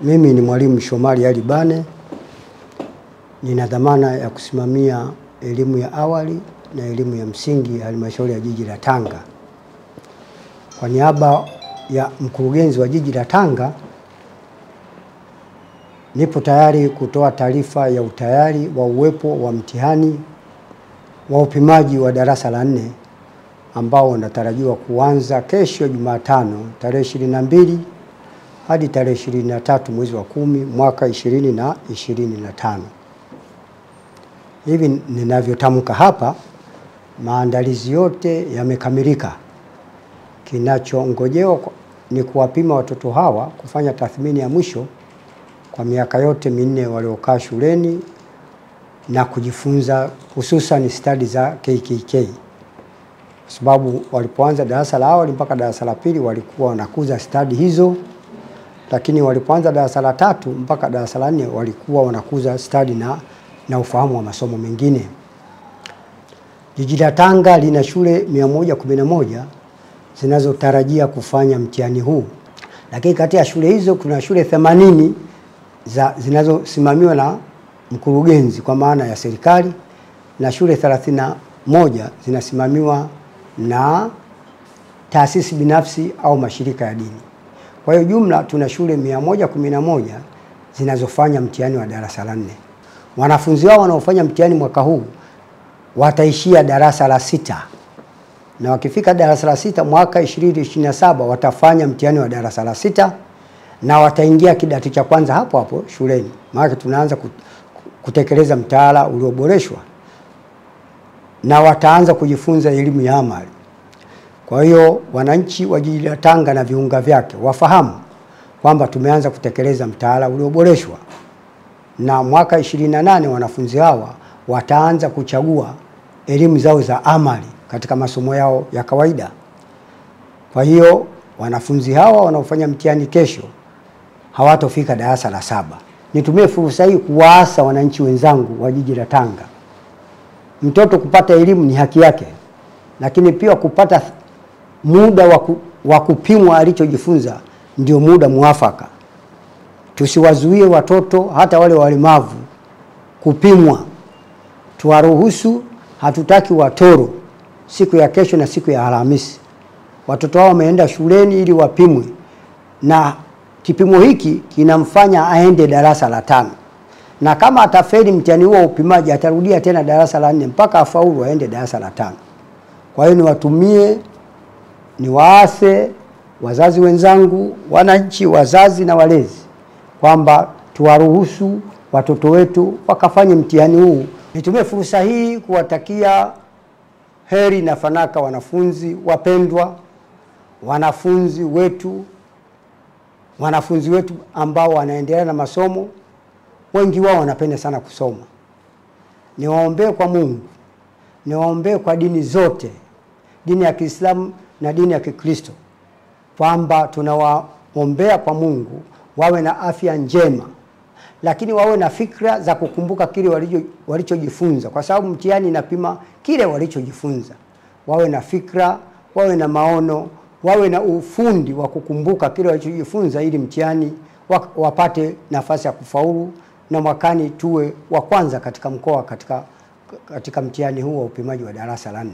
Mimi ni Mwalimu Shomari Ali Bane. Nina dhamana ya kusimamia elimu ya awali na elimu ya msingi halmashauri ya jiji la Tanga. Kwa niaba ya mkurugenzi wa jiji la Tanga, nipo tayari kutoa taarifa ya utayari wa uwepo wa mtihani wa upimaji wa darasa la 4 ambao unatarajiwa kuanza kesho Jumatano tarehe 22 hadi tarehe 23 mwezi wa 10 mwaka 2025. Hivi ninavyotamka hapa, maandalizi yote yamekamilika. Kinachongojewa ni kuwapima watoto hawa, kufanya tathmini ya mwisho kwa miaka yote 4 waliokaa shuleni na kujifunza hususan stadi za KKK. Kwa sababu walipoanza darasa la awali mpaka darasa la 2 walikuwa wanakuza stadi hizo, lakini walipoanza darasa la 3 mpaka darasa la 4 walikuwa wanakuza stadi na ufahamu wa masomo mengine. Jiji la Tanga lina shule 111 zinazotarajia kufanya mtihani huu. Lakini kati ya shule hizo kuna shule 80 zinazosimamiwa na mkurugenzi kwa maana ya serikali, na shule 31 zinasimamiwa na taasisi binafsi au mashirika ya dini. Kwa hiyo jumla tuna shule 111 zinazofanya mtihani wa darasa la 4. Wanafunzi wao wanaofanya mtihani mwaka huu wataishia darasa la 6. Na wakifika darasa la 6 mwaka 2027 watafanya mtihani wa darasa la 6 na wataingia kidato cha kwanza hapo hapo shuleni. Maana tunaanza kutekeleza mtaala ulioboreshwa na wataanza kujifunza elimu ya amali. Kwa hiyo wananchi wa jiji la Tanga na viunga vyake wafahamu kwamba tumeanza kutekeleza mtaala ulioboreshwa, na mwaka 28 wanafunzi hawa wataanza kuchagua elimu zao za amali katika masomo yao ya kawaida. Kwa hiyo wanafunzi hawa wanaofanya mtihani kesho hawatofika darasa la 7. Nitumie fursa hii kuwaasa wananchi wenzangu wa jiji la Tanga. Mtoto kupata elimu ni haki yake, lakini pia kupata muda wa kupimwa alichojifunza ndio muda muafaka. Tusiwazuie watoto hata wale walemavu kupimwa. Tuwaruhusu, hatutaki watoro siku ya kesho na siku ya Alhamisi. Watoto hao wameenda shuleni ili wapimwe, na kipimo hiki kinamfanya aende darasa la 5. Na kama atafeli mtihani huo upimaji atarudia tena darasa la 4 mpaka afaulu aende darasa la 5. Kwa hiyo niwaase wazazi wenzangu, wananchi, wazazi na walezi kwamba tuwaruhusu watoto wetu wakafanye mtihani huu. Nitumie fursa hii kuwatakia heri na fanaka wanafunzi wapendwa, wanafunzi wetu ambao wanaendelea na masomo. Wengi wao wanapenda sana kusoma. Niwaombee kwa Mungu, niwaombee kwa dini zote, dini ya Kiislamu na dini ya Kikristo, kwamba tunawaombea kwa Mungu wawe na afya njema, lakini wawe na fikra za kukumbuka kile walichojifunza, kwa sababu mtihani inapima kile walichojifunza. Wawe na fikra, wawe na maono, wawe na ufundi wa kukumbuka kile walichojifunza, ili mtihani wapate nafasi ya kufaulu, na mwakani tuwe wa kwanza katika mkoa katika mtihani huu wa upimaji wa darasa la 4.